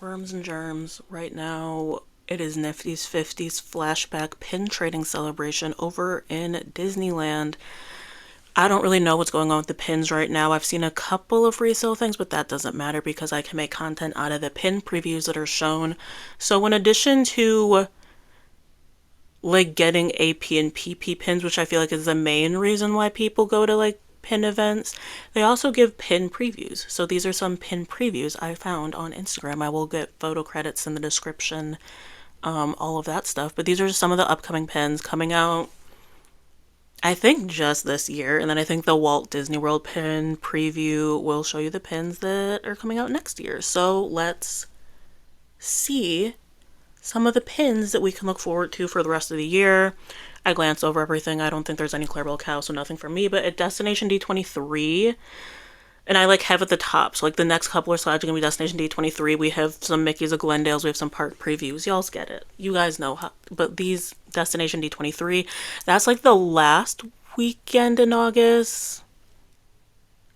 Worms and germs. Right now, it is Nifty's 50s flashback pin trading celebration over in Disneyland. I don't really know what's going on with the pins right now. I've seen a couple of resale things, but that doesn't matter because I can make content out of the pin previews that are shown. So in addition to like getting AP and PP pins, which I feel like is the main reason why people go to like pin events, they also give pin previews. So these are some pin previews I found on Instagram. I will get photo credits in the description, all of that stuff. But these are just some of the upcoming pins coming out, I think, just this year. And then I think the Walt Disney World pin preview will show you the pins that are coming out next year. So let's see some of the pins that we can look forward to for the rest of the year. I glance over everything. I don't think there's any Clarabelle cow, so nothing for me. But at Destination D23, and I like have at the top, so like the next couple of slides are gonna be Destination D23. We have some Mickey's of Glendale's, we have some park previews. Y'all's get it. You guys know how. But these Destination D23, that's like the last weekend in August.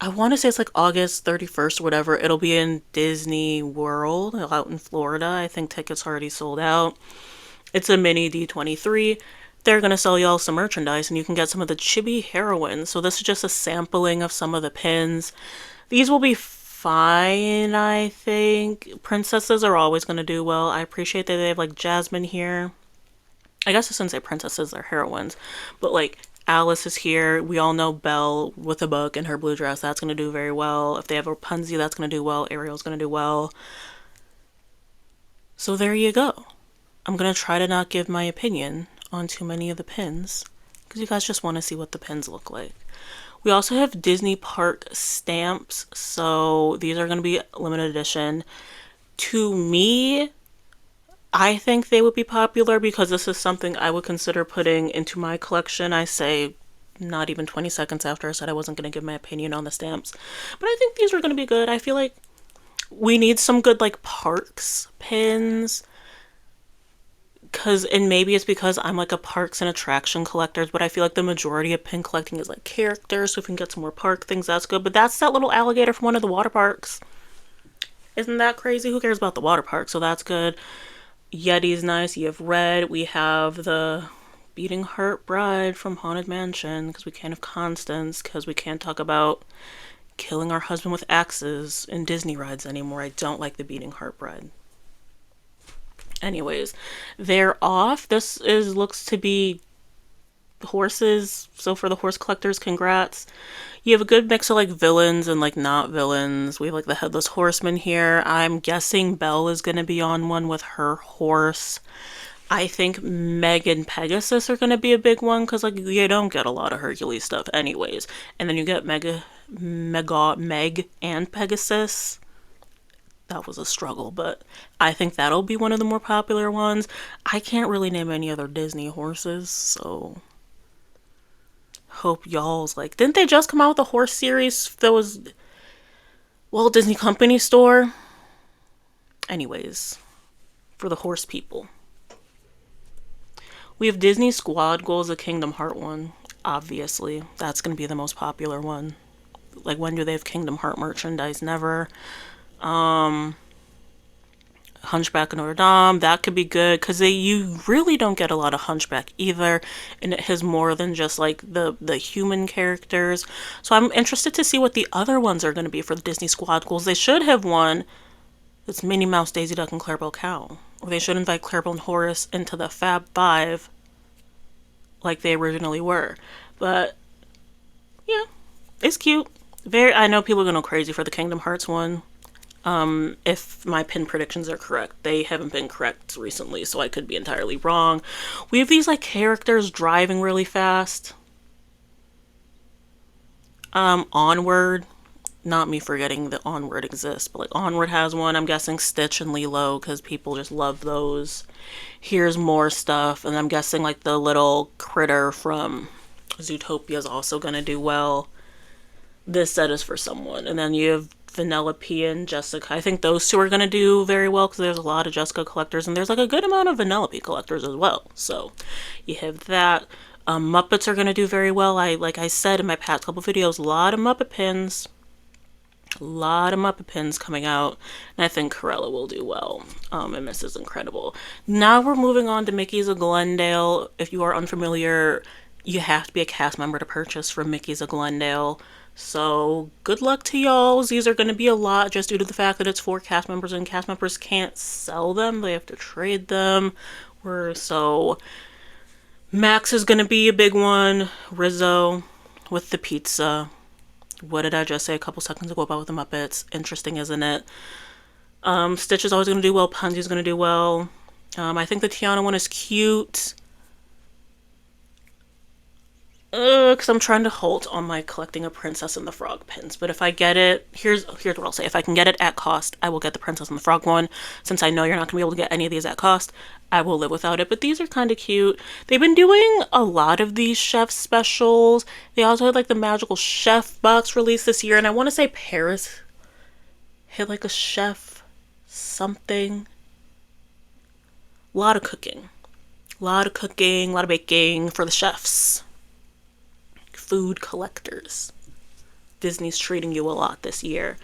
I want to say it's like August 31st or whatever. It'll be in Disney World out in Florida. I think tickets already sold out. It's a mini D23. They're going to sell y'all some merchandise and you can get some of the chibi heroines. So this is just a sampling of some of the pins. These will be fine, I think. Princesses are always going to do well. I appreciate that they have like Jasmine here. I guess I shouldn't say princesses, they're heroines. But like Alice is here. We all know Belle with a book and her blue dress. That's going to do very well. If they have Rapunzel, that's going to do well. Ariel's going to do well. So there you go. I'm going to try to not give my opinion on too many of the pins because you guys just want to see what the pins look like. We also have Disney Park stamps. So these are going to be limited edition. To me, I think they would be popular because this is something I would consider putting into my collection. I say not even 20 seconds after I said I wasn't going to give my opinion on the stamps. But I think these are going to be good. I feel like we need some good like parks pins. And maybe it's because I'm like a parks and attraction collector, but I feel like the majority of pin collecting is like characters. So if we can get some more park things, that's good. But that's that little alligator from one of the water parks. Isn't that crazy? Who cares about the water park? So that's good. Yeti's nice. You have Red. We have the Beating Heart Bride from Haunted Mansion because we can't have Constance because we can't talk about killing our husband with axes in Disney rides anymore. I don't like the Beating Heart Bride. Anyways, they're off. This is looks to be horses. So for the horse collectors, congrats. You have a good mix of like villains and like not villains. We have like the Headless Horseman here. I'm guessing Belle is going to be on one with her horse. I think Meg and Pegasus are going to be a big one because like you don't get a lot of Hercules stuff anyways. And then you get Meg and Pegasus. That was a struggle, but I think that'll be one of the more popular ones. I can't really name any other Disney horses, so hope y'all's like, didn't they just come out with a horse series that was Walt Disney Company store? Anyways, for the horse people. We have Disney Squad Goals, a Kingdom Heart one. Obviously, that's going to be the most popular one. Like, when do they have Kingdom Heart merchandise? Never. Hunchback of Notre Dame, that could be good because you really don't get a lot of Hunchback either, and it has more than just like the human characters. So I'm interested to see what the other ones are going to be for the Disney Squad Goals. They should have one that's Minnie Mouse, Daisy Duck, and Clarabelle Cow, or they should invite Clarabelle and Horace into the Fab Five like they originally were. But yeah, it's cute. I know people are going to go crazy for the Kingdom Hearts one. If my pin predictions are correct. They haven't been correct recently, so I could be entirely wrong. We have these like characters driving really fast. Onward. Not me forgetting that Onward exists, but like Onward has one. I'm guessing Stitch and Lilo because people just love those. Here's more stuff, and I'm guessing like the little critter from Zootopia is also gonna do well. This set is for someone, and then you have Vanellope and Jessica. I think those two are going to do very well because there's a lot of Jessica collectors and there's like a good amount of Vanellope collectors as well. So you have that. Muppets are going to do very well. Like I said in my past couple videos, a lot of Muppet pins. A lot of Muppet pins coming out, and I think Corella will do well. And Mrs. Incredible. Now we're moving on to Mickey's of Glendale. If you are unfamiliar, you have to be a cast member to purchase from Mickey's of Glendale. So good luck to y'all. These are going to be a lot just due to the fact that it's for cast members and cast members can't sell them. They have to trade them. So Max is going to be a big one. Rizzo with the pizza. What did I just say a couple seconds ago about the Muppets? Interesting, isn't it? Stitch is always going to do well. Punsy's going to do well. I think the Tiana one is cute. Because I'm trying to hold on my collecting a Princess and the Frog pins. But if I get it, here's what I'll say. If I can get it at cost, I will get the Princess and the Frog one. Since I know you're not going to be able to get any of these at cost, I will live without it. But these are kind of cute. They've been doing a lot of these chef specials. They also had like the Magical Chef box release this year. And I want to say Paris hit like a chef something. A lot of cooking. A lot of cooking, a lot of baking for the chefs. Food collectors. Disney's treating you a lot this year.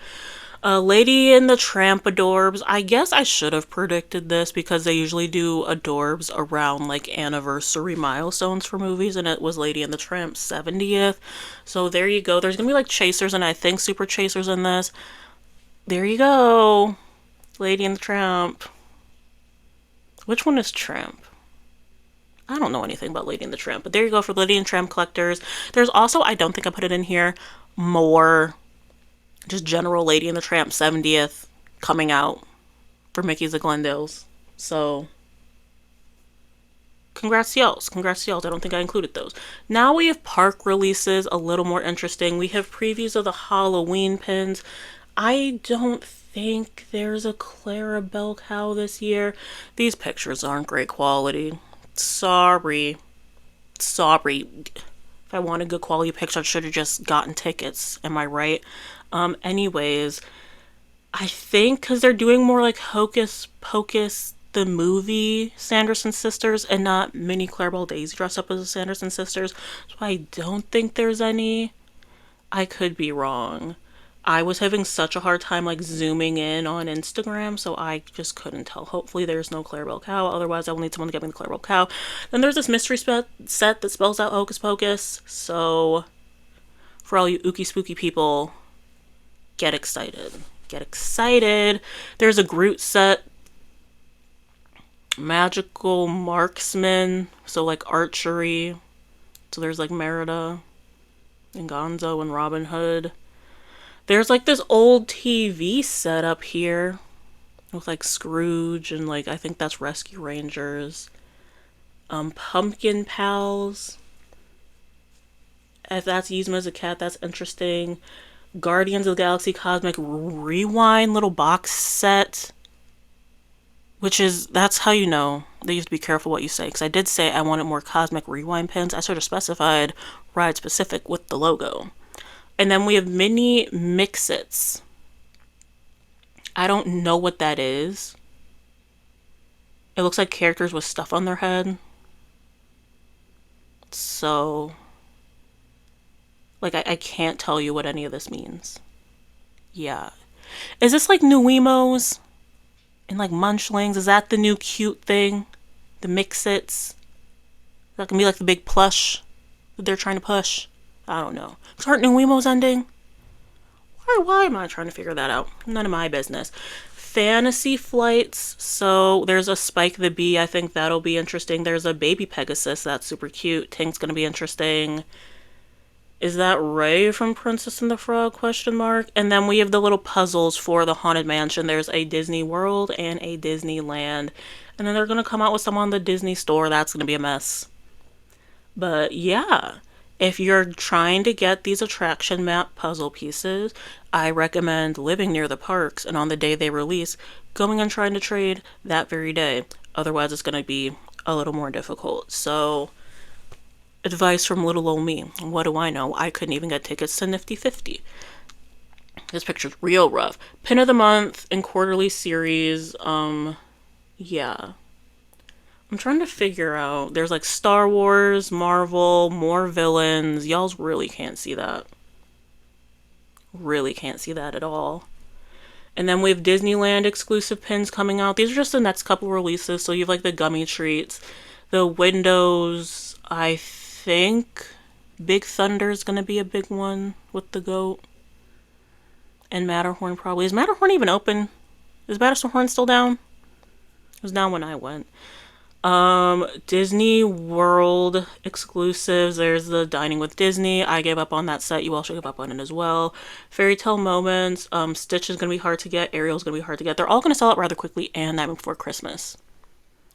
Lady and the Tramp Adorbs. I guess I should have predicted this because they usually do Adorbs around like anniversary milestones for movies, and it was Lady and the Tramp's 70th. So there you go. There's gonna be like chasers and I think super chasers in this. There you go. Lady and the Tramp. Which one is Tramp? I don't know anything about Lady and the Tramp, but there you go for Lady and Tramp collectors. There's also, I don't think I put it in here, more just general Lady and the Tramp 70th coming out for Mickey's of Glendale's. So, congrats to y'all. Congrats to y'all. I don't think I included those. Now we have park releases, a little more interesting. We have previews of the Halloween pins. I don't think there's a Clarabelle cow this year. These pictures aren't great quality. Sorry. If I want a good quality picture, I should have just gotten tickets. Am I right? Anyways, I think because they're doing more like Hocus Pocus, the movie Sanderson Sisters, and not Minnie Clarabelle Daisy dressed up as the Sanderson Sisters. So I don't think there's any. I could be wrong. I was having such a hard time like zooming in on Instagram, so I just couldn't tell. Hopefully there's no Clarabelle cow, otherwise I will need someone to get me the Clarabelle cow. Then there's this mystery set that spells out Hocus Pocus, so for all you ooky spooky people, get excited. Get excited. There's a Groot set. Magical Marksman, so like archery. So there's like Merida and Gonzo and Robin Hood. There's like this old TV set up here with like Scrooge and like I think that's Rescue Rangers. Pumpkin Pals. If that's Yzma as a cat, that's interesting. Guardians of the Galaxy Cosmic Rewind little box set. Which is, that's how you know that you have to be careful what you say. Because I did say I wanted more Cosmic Rewind pins. I sort of specified Ride Specific with the logo. And then we have mini Mix-Its. I don't know what that is. It looks like characters with stuff on their head. So, like, I can't tell you what any of this means. Yeah. Is this like new Wemos? And like Munchlings? Is that the new cute thing? The Mix-Its? That can be like the big plush that they're trying to push? I don't know. Aren't new Wemos ending? Why am I trying to figure that out? None of my business. Fantasy flights. So there's a Spike the Bee. I think that'll be interesting. There's a baby Pegasus. That's super cute. Tink's going to be interesting. Is that Ray from Princess and the Frog? Question mark. And then we have the little puzzles for the Haunted Mansion. There's a Disney World and a Disneyland. And then they're going to come out with some on the Disney Store. That's going to be a mess. But yeah. If you're trying to get these attraction map puzzle pieces, I recommend living near the parks and on the day they release, going and trying to trade that very day. Otherwise, it's going to be a little more difficult. So, advice from little old me. What do I know? I couldn't even get tickets to Nifty 50. This picture's real rough. Pin of the month and quarterly series. Yeah. I'm trying to figure out, there's like Star Wars, Marvel, more villains. Y'all's really can't see that. Really can't see that at all. And then we have Disneyland exclusive pins coming out. These are just the next couple releases. So you have like the gummy treats, the windows. I think Big Thunder is going to be a big one with the goat. And Matterhorn probably. Is Matterhorn even open? Is Matterhorn still down? It was down when I went. Disney World exclusives. There's the Dining with Disney. I gave up on that set. You all should give up on it as well. Fairy Tale Moments. Stitch is going to be hard to get. Ariel's going to be hard to get. They're all going to sell out rather quickly, and Night Before Christmas.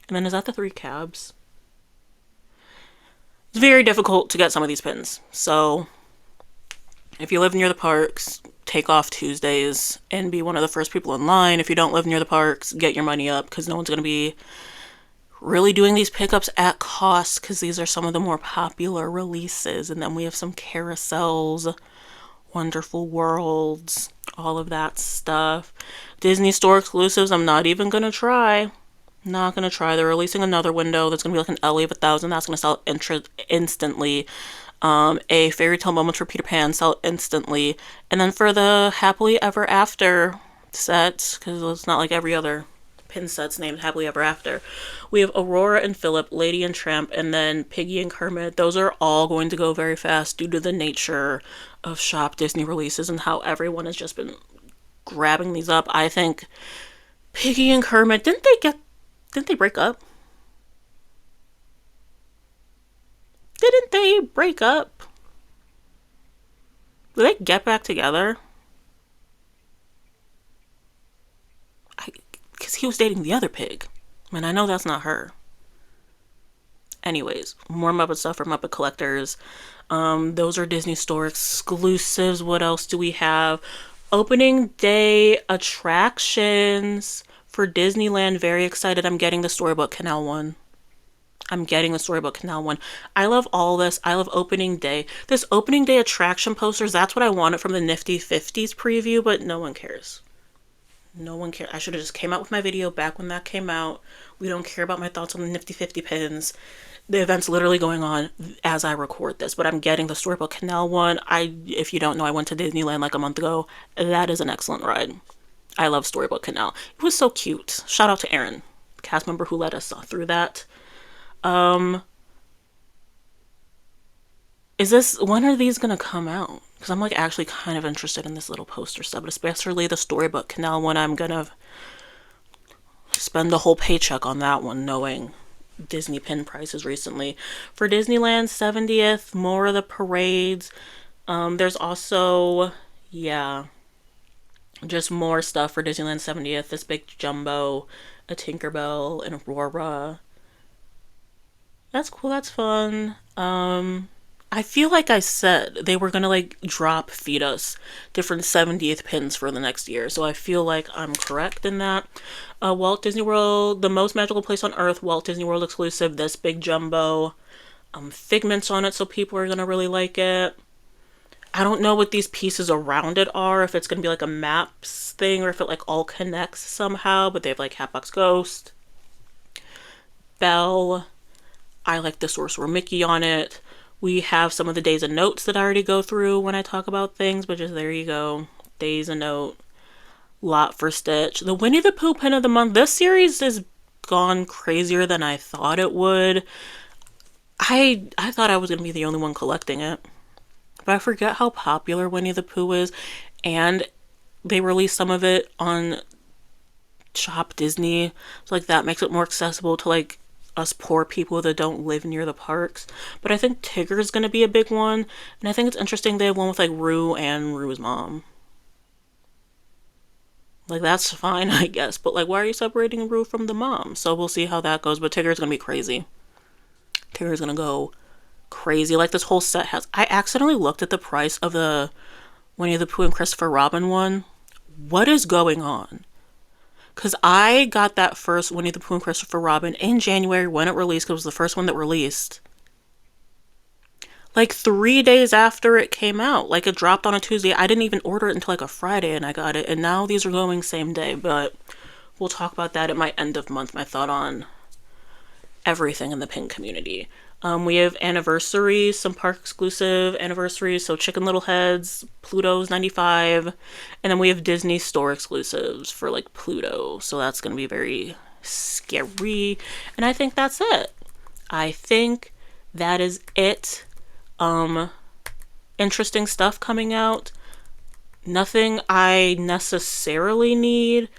And then is that the 3 cabs? It's very difficult to get some of these pins. So if you live near the parks, take off Tuesdays and be one of the first people in line. If you don't live near the parks, get your money up, because no one's going to be really doing these pickups at cost, because these are some of the more popular releases. And then we have some carousels, Wonderful Worlds, all of that stuff. Disney Store exclusives, I'm not even gonna try. Not gonna try. They're releasing another window that's gonna be like an LE of 1,000. That's gonna sell instantly. A Fairy Tale Moments for Peter Pan sell instantly. And then for the Happily Ever After set, because it's not like every other pin sets named Happily Ever After, we have Aurora and Philip, Lady and Tramp, and then Piggy and Kermit. Those are all going to go very fast due to the nature of Shop Disney releases and how everyone has just been grabbing these up. I think Piggy and Kermit, didn't they break up? Didn't they break up? Did they get back together? Because he was dating the other pig. I mean, I know that's not her. Anyways, more Muppet stuff for Muppet collectors. Those are Disney Store exclusives. What else do we have? Opening day attractions for Disneyland. Very excited. I'm getting the Storybook Canal one. I love all this. I love opening day. This opening day attraction posters, that's what I wanted from the Niftie Fifties preview, but no one cares. No one cares. I should have just came out with my video back when that came out. We don't care about my thoughts on the Nifty 50 pins. The event's literally going on as I record this, but I'm getting the Storybook Canal one. If you don't know, I went to Disneyland like a month ago. That is an excellent ride. I love Storybook Canal. It was so cute. Shout out to Aaron, the cast member who led us through that. When are these gonna come out? Because I'm like actually kind of interested in this little poster stuff, but especially the Storybook Canal one. I'm gonna spend the whole paycheck on that one, knowing Disney pin prices recently. For Disneyland 70th, more of the parades. There's also, just more stuff for Disneyland 70th. This big jumbo, a Tinkerbell, and Aurora. That's cool, that's fun. I feel like I said they were gonna like feed us different 70th pins for the next year, so I feel like I'm correct in that. Walt Disney World, the most magical place on earth, Walt Disney World exclusive, this big jumbo. Figments on it, so people are gonna really like it. I don't know what these pieces around it are, if it's gonna be like a maps thing or if it like all connects somehow, but they have like Hatbox Ghost, Belle. I like the Sorcerer Mickey on it. We have some of the Days of Notes that I already go through when I talk about things, but just there you go. Days of Note. Lot for Stitch. The Winnie the Pooh pin of the month. This series has gone crazier than I thought it would. I thought I was going to be the only one collecting it. But I forget how popular Winnie the Pooh is. And they released some of it on Shop Disney. So like that makes it more accessible to like us poor people that don't live near the parks. But I think Tigger's gonna be a big one. And I think it's interesting they have one with like Rue and Rue's mom. Like that's fine, I guess. But like why are you separating Rue from the mom? So we'll see how that goes. But Tigger's gonna be crazy. Tigger's gonna go crazy. Like this whole set has... I accidentally looked at the price of the Winnie the Pooh and Christopher Robin one. What is going on? Because I got that first Winnie the Pooh and Christopher Robin in January when it released, because it was the first one that released. Like 3 days after it came out. Like it dropped on a Tuesday. I didn't even order it until like a Friday and I got it. And now these are going same day. But we'll talk about that at my end of month, my thought on everything in the pin community. We have anniversaries, some park exclusive anniversaries, so Chicken Little Heads, Pluto's 95, and then we have Disney store exclusives for like Pluto, so that's gonna be very scary. And I think that's it. I think that is it. Interesting stuff coming out. Nothing I necessarily need.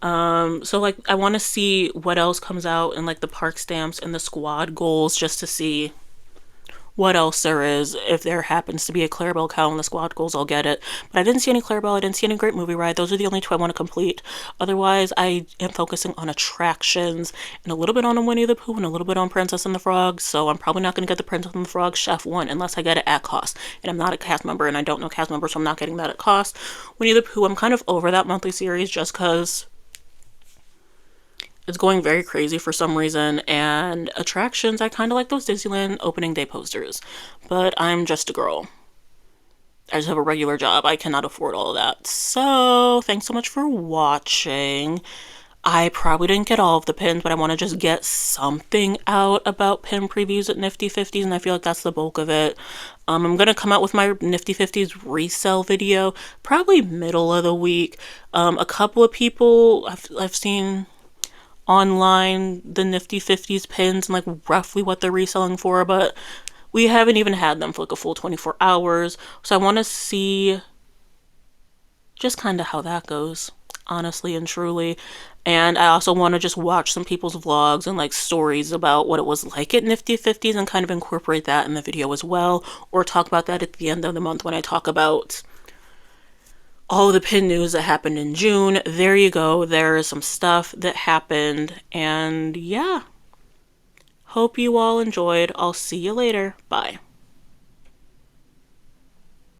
So like I want to see what else comes out in like the park stamps and the squad goals, just to see what else there is. If there happens to be a Clarabelle cow in the squad goals, I'll get it. But I didn't see any Clarabelle. I didn't see any Great Movie Ride. Those are the only two I want to complete. Otherwise, I am focusing on attractions and a little bit on a Winnie the Pooh and a little bit on Princess and the Frog. So I'm probably not going to get the Princess and the Frog Chef one unless I get it at cost. And I'm not a cast member and I don't know cast members, so I'm not getting that at cost. Winnie the Pooh, I'm kind of over that monthly series just because it's going very crazy for some reason, and attractions, I kind of like those Disneyland opening day posters, but I'm just a girl. I just have a regular job. I cannot afford all of that. So, thanks so much for watching. I probably didn't get all of the pins, but I want to just get something out about pin previews at Niftie Fifties, and I feel like that's the bulk of it. I'm going to come out with my Niftie Fifties resale video probably middle of the week. A couple of people I've seen online the Niftie Fifties pins and like roughly what they're reselling for, but we haven't even had them for like a full 24 hours. So I want to see just kind of how that goes, honestly and truly. And I also want to just watch some people's vlogs and like stories about what it was like at Niftie Fifties and kind of incorporate that in the video as well, or talk about that at the end of the month when I talk about all the pin news that happened in June. There you go. There is some stuff that happened. And yeah, hope you all enjoyed. I'll see you later. Bye.